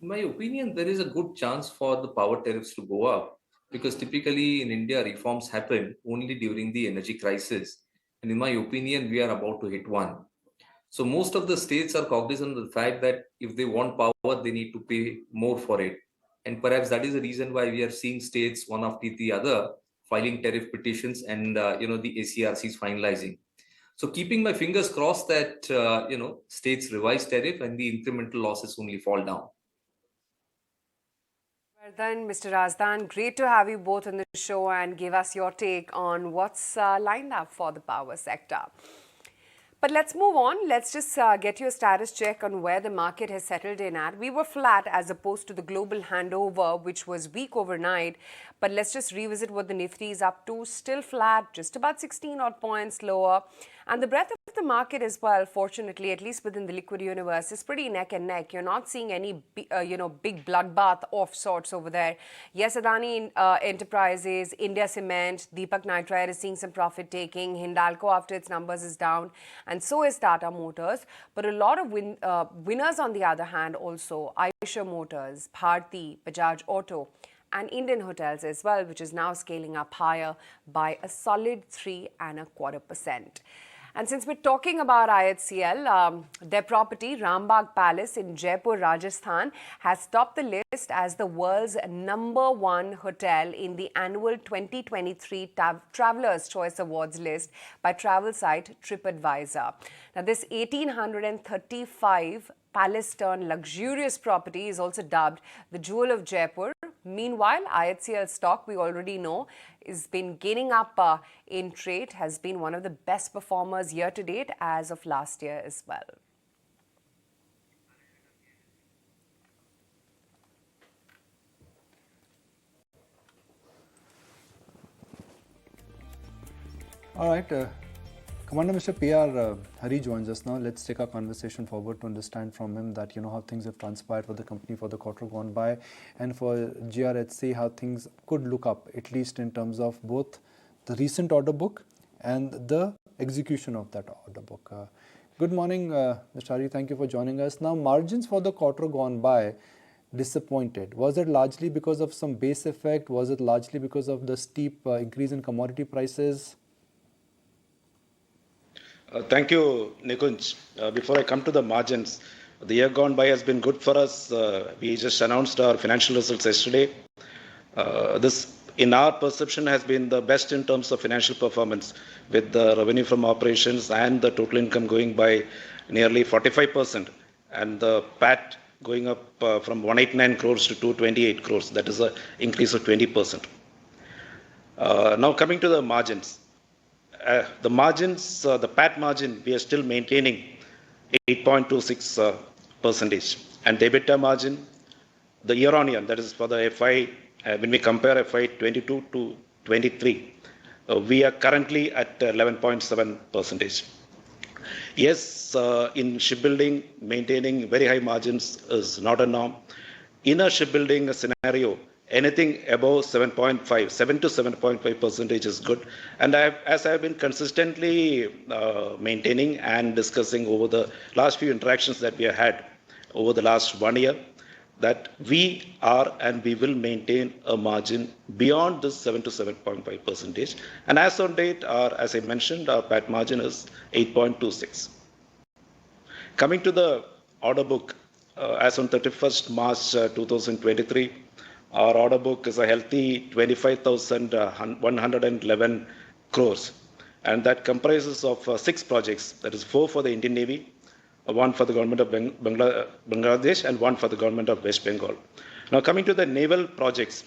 In my opinion, there is a good chance for the power tariffs to go up because typically in India, reforms happen only during the energy crisis. And in my opinion, we are about to hit one. So most of the states are cognizant of the fact that if they want power, they need to pay more for it. And perhaps that is the reason why we are seeing states one after the other filing tariff petitions and the ACRC is finalizing. So keeping my fingers crossed that states revise tariff and the incremental losses only fall down. Well then, Mr. Razdan, great to have you both on the show and give us your take on what's lined up for the power sector. But let's move on. Let's just get you a status check on where the market has settled in at. We were flat as opposed to the global handover, which was weak overnight. But let's just revisit what the Nifty is up to. Still flat, just about 16 odd points lower. And the breadth of the market as well, fortunately, at least within the liquid universe, is pretty neck and neck. You're not seeing any, big bloodbath of sorts over there. Yes, Adani Enterprises, India Cement, Deepak Nitrite is seeing some profit taking. Hindalco, after its numbers, is down. And so is Tata Motors. But a lot of winners, on the other hand, also Eicher Motors, Bharti, Bajaj Auto, and Indian Hotels as well, which is now scaling up higher by a solid 3.25%. And since we're talking about IHCL, their property, Rambagh Palace in Jaipur, Rajasthan, has topped the list as the world's #1 hotel in the annual 2023 Travelers' Choice Awards list by travel site TripAdvisor. Now, this 1,835 palace-turned luxurious property is also dubbed the Jewel of Jaipur. Meanwhile, IHCL stock, we already know, has been gaining up in trade, has been one of the best performers year to date as of last year as well. All right, Commander Mr. PR Hari joins us now. Let's take our conversation forward to understand from him that how things have transpired for the company for the quarter gone by, and for GRHC how things could look up, at least in terms of both the recent order book and the execution of that order book. Good morning, Mr. Hari. Thank you for joining us. Now, margins for the quarter gone by disappointed. Was it largely because of some base effect? Was it largely because of the steep increase in commodity prices? Thank you, Nikunj. Before I come to the margins, the year gone by has been good for us. We just announced our financial results yesterday. This, in our perception, has been the best in terms of financial performance, with the revenue from operations and the total income going by nearly 45%, and the PAT going up from 189 crores to 228 crores. That is an increase of 20%. Now coming to the margins. The margins, the PAT margin, we are still maintaining 8.26%. And the EBITDA margin, the year on year, that is for the FY, when we compare FY 22 to 23, we are currently at 11.7%. Yes, in shipbuilding, maintaining very high margins is not a norm. In a shipbuilding scenario, anything above 7 to 7.5% is good. And as I have been consistently maintaining and discussing over the last few interactions that we have had over the last 1 year, that we are and we will maintain a margin beyond this 7 to 7.5%. And as on date, as I mentioned, our PAT margin is 8.26. Coming to the order book, as on 31st March 2023, our order book is a healthy 25,111 crores. And that comprises of 6 projects, that is 4 for the Indian Navy, 1 for the government of Bangladesh, and 1 for the government of West Bengal. Now coming to the naval projects,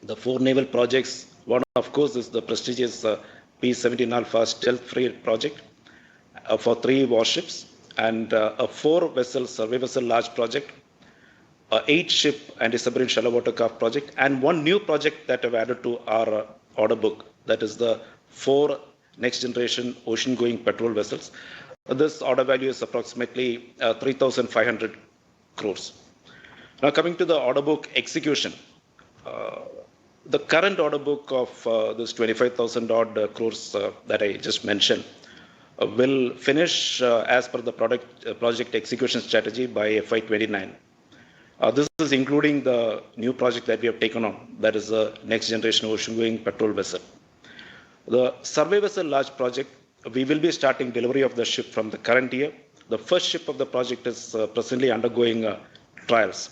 the 4 naval projects, one of course is the prestigious P-17 Alpha stealth freight project for 3 warships, and a 4-vessel survey vessel large project, 8-ship anti-submarine shallow water craft project, and 1 new project that have added to our order book, that is the 4 next generation ocean going patrol vessels. This order value is approximately the current order book of this 25,000 odd crores that I just mentioned will finish as per the project execution strategy by FY29. This is including the new project that we have taken on, that is the next generation ocean-going patrol vessel. The survey vessel large project, we will be starting delivery of the ship from the current year. The first ship of the project is presently undergoing trials,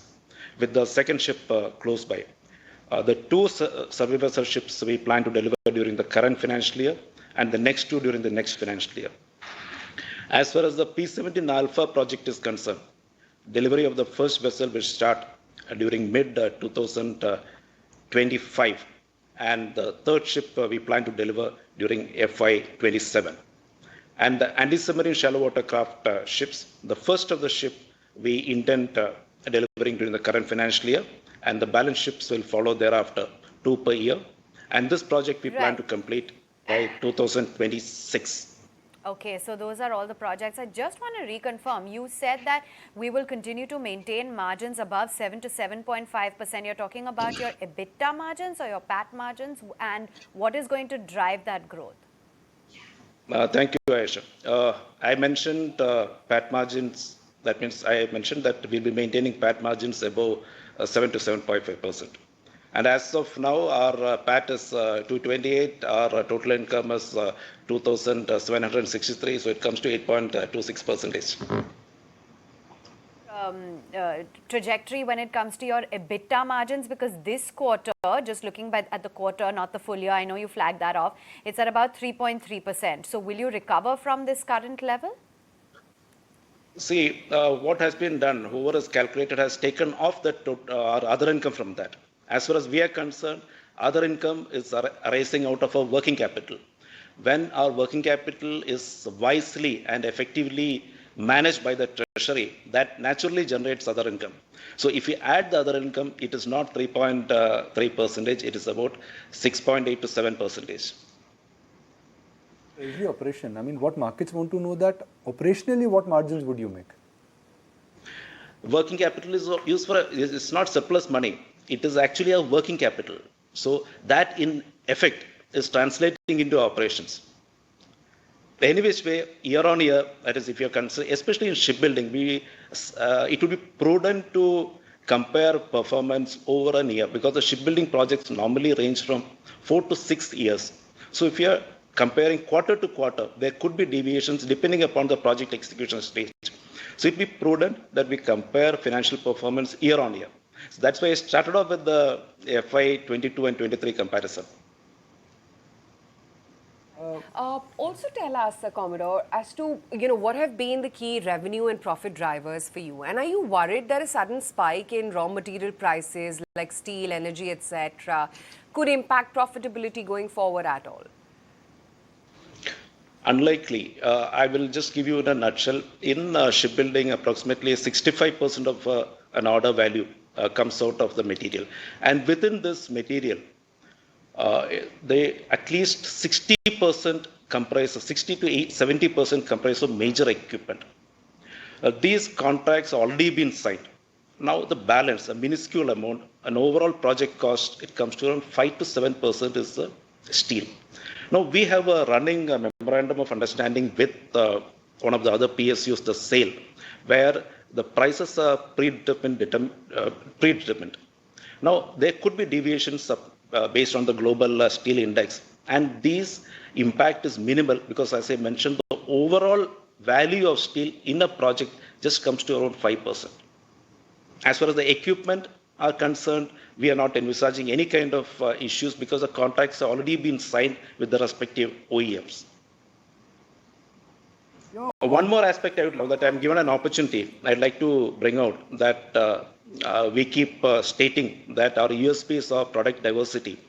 with the second ship close by. The two survey vessel ships we plan to deliver during the current financial year, and the next two during the next financial year. As far as the P-17 Alpha project is concerned, delivery of the first vessel will start during mid-2025, and the third ship we plan to deliver during FY27. And the anti-submarine shallow water craft ships, the first of the ship we intend delivering during the current financial year, and the balance ships will follow thereafter, 2 per year. And this project we plan to complete by 2026. Okay, so those are all the projects. I just want to reconfirm. You said that we will continue to maintain margins above 7 to 7.5%. You're talking about your EBITDA margins or your PAT margins, and what is going to drive that growth? Thank you, Aisha. I mentioned PAT margins. That means I mentioned that we'll be maintaining PAT margins above 7 to 7.5%. And as of now, our PAT is 228, our total income is 2,763, so it comes to 8.26%. Trajectory when it comes to your EBITDA margins, because this quarter, just looking at the quarter, not the full year, I know you flagged that off, it's at about 3.3%. So will you recover from this current level? See, what has been done, whoever has calculated has taken off the our other income from that. As far as we are concerned, other income is arising out of our working capital. When our working capital is wisely and effectively managed by the treasury, that naturally generates other income. So if you add the other income, it is not 3.3%, it is about 6.8 to 7%. Every operation, I mean, what markets want to know that operationally, what margins would you make? Working capital is used for, it's not surplus money. It is actually a working capital. So that in effect is translating into operations. Anyways, year on year, that is if you're concerned, especially in shipbuilding, it would be prudent to compare performance over a year, because the shipbuilding projects normally range from 4 to 6 years. So if you're comparing quarter to quarter, there could be deviations depending upon the project execution stage. So it would be prudent that we compare financial performance year on year. So that's why I started off with the FY22 and 23 comparison. Also tell us, Commodore, as to what have been the key revenue and profit drivers for you, and are you worried that a sudden spike in raw material prices like steel, energy, etc., could impact profitability going forward at all? Unlikely. I will just give you in a nutshell. In shipbuilding, approximately 65% of an order value comes out of the material. And within this material, they at least 60% comprise, 60 to 70% comprise of major equipment. These contracts already been signed. Now the balance, a minuscule amount, an overall project cost, it comes to around 5 to 7% is the steel. Now we have a running memorandum of understanding with one of the other PSUs, the SAIL, where the prices are predetermined. Now there could be deviations based on the global steel index, and this impact is minimal because, as I mentioned, the overall value of steel in a project just comes to around 5%. As far as the equipment are concerned, we are not envisaging any kind of issues because the contracts have already been signed with the respective OEMs. One more aspect I would love that I'm given an opportunity, I'd like to bring out that we keep stating that our USPs are product diversity.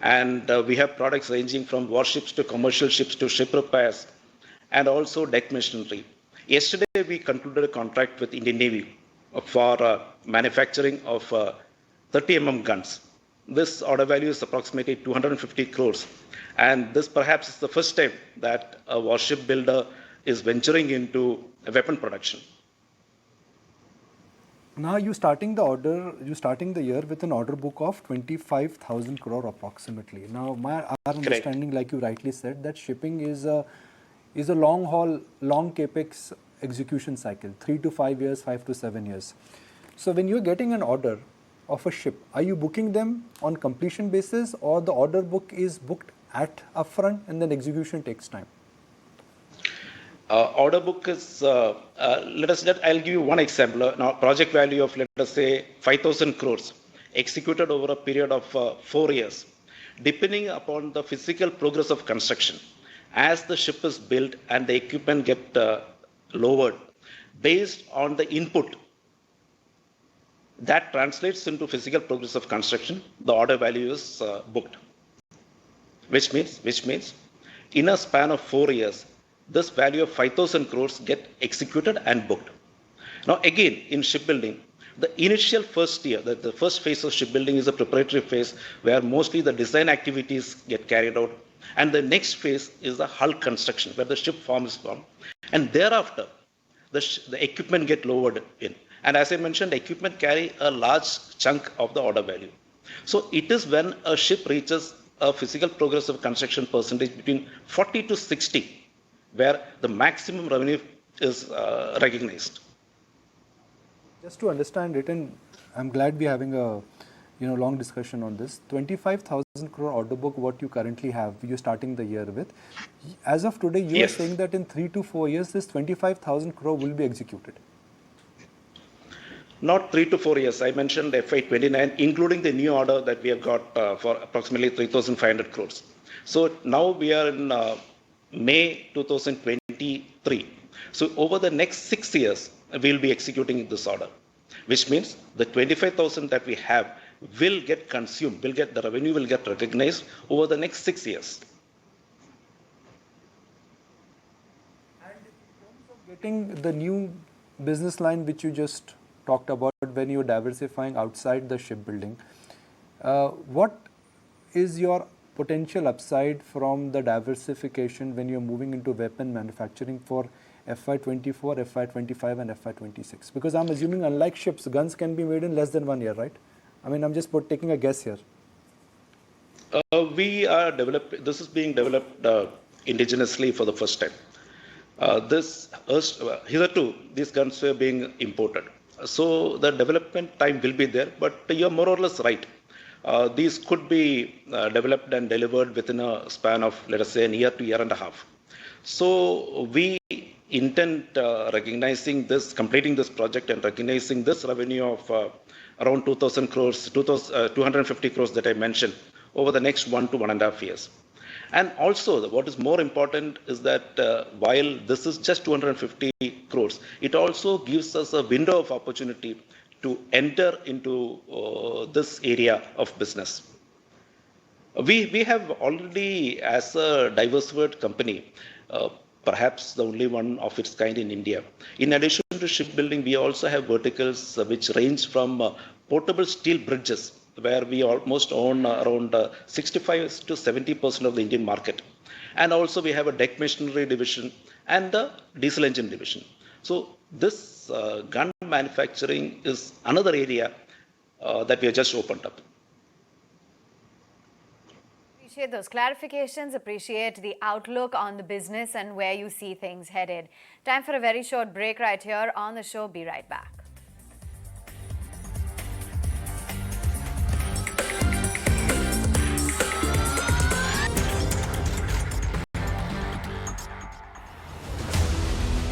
And we have products ranging from warships to commercial ships to ship repairs and also deck machinery. Yesterday, we concluded a contract with Indian Navy for manufacturing of 30 guns. This order value is approximately 250 crores. And this perhaps is the first time that a warship builder is venturing into weapon production. Now you're starting the year with an order book of 25,000 crore approximately. Now our understanding, like you rightly said, that shipping is a long haul, long capex execution cycle, 3 to 5 years, 5 to 7 years. So when you're getting an order of a ship, are you booking them on completion basis, or the order book is booked at upfront and then execution takes time? Order book is, I'll give you one example. Now, project value of, let us say, 5,000 crores executed over a period of 4 years. Depending upon the physical progress of construction, as the ship is built and the equipment get lowered, based on the input, that translates into physical progress of construction, the order value is booked. Which means, in a span of 4 years, this value of 5,000 crores get executed and booked. Now again, in shipbuilding, the initial first year, the first phase of shipbuilding is a preparatory phase where mostly the design activities get carried out. And the next phase is the hull construction, where the ship form is formed. And thereafter, the equipment get lowered in. And as I mentioned, equipment carry a large chunk of the order value. So it is when a ship reaches a physical progress of construction percentage between 40 to 60, where the maximum revenue is recognized. Just to understand it, and I'm glad we're having a long discussion on this. 25,000 crore order book, what you currently have, you're starting the year with. As of today, you are saying that in 3 to 4 years, this 25,000 crore will be executed. Not 3 to 4 years. I mentioned FY29, including the new order that we have got for approximately 3,500 crores. So now we are in May 2023. So over the next 6 years, we'll be executing this order, which means the 25,000 that we have will get consumed, the revenue will get recognized over the next 6 years. And in terms of getting the new business line which you just talked about, when you're diversifying outside the shipbuilding, what is your potential upside from the diversification when you're moving into weapon manufacturing for FY24, FY25 and FY26? Because I'm assuming, unlike ships, guns can be made in less than 1 year, right? I mean, I'm just taking a guess here. This is being developed indigenously for the first time. Hitherto, these guns were being imported. So the development time will be there, but you're more or less right. These could be developed and delivered within a span of, let us say, a year to year and a half. So we intend completing this project and recognizing this revenue of around 2,000 crores, 250 crores that I mentioned over the next 1 to 1.5 years. And also, what is more important is that while this is just 250 crores, it also gives us a window of opportunity to enter into this area of business. We have already, as a diversified company, perhaps the only one of its kind in India. In addition to shipbuilding, we also have verticals which range from portable steel bridges, where we almost own around 65 to 70% of the Indian market. And also we have a deck machinery division and a diesel engine division. So this gun manufacturing is another area that we have just opened up. Appreciate those clarifications, appreciate the outlook on the business and where you see things headed. Time for a very short break right here on the show. Be right back.